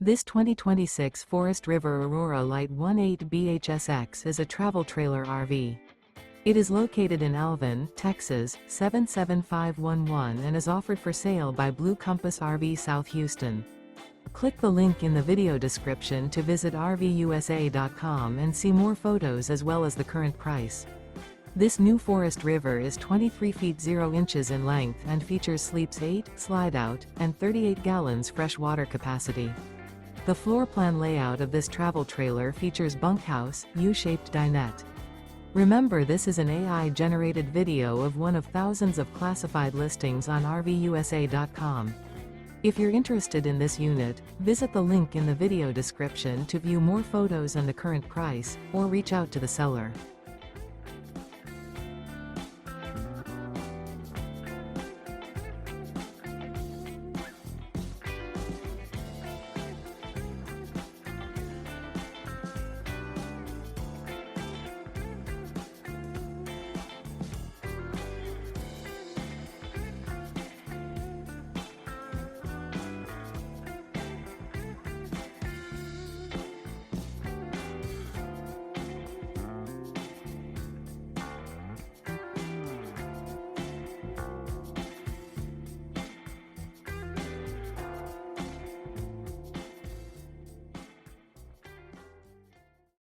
This 2026 Forest River Aurora Light 18BHSX is a travel trailer RV. It is located in Alvin, Texas, 77511 and is offered for sale by Blue Compass RV South Houston. Click the link in the video description to visit RVUSA.com and see more photos as well as the current price. This new Forest River is 23 feet 0 inches in length and features sleeps 8, Slideout, and 38 gallons fresh water capacity. The floor plan layout of this travel trailer features bunkhouse, U-shaped dinette. Remember, this is an AI-generated video of one of thousands of classified listings on RVUSA.com. If you're interested in this unit, visit the link in the video description to view more photos and the current price, or reach out to the seller.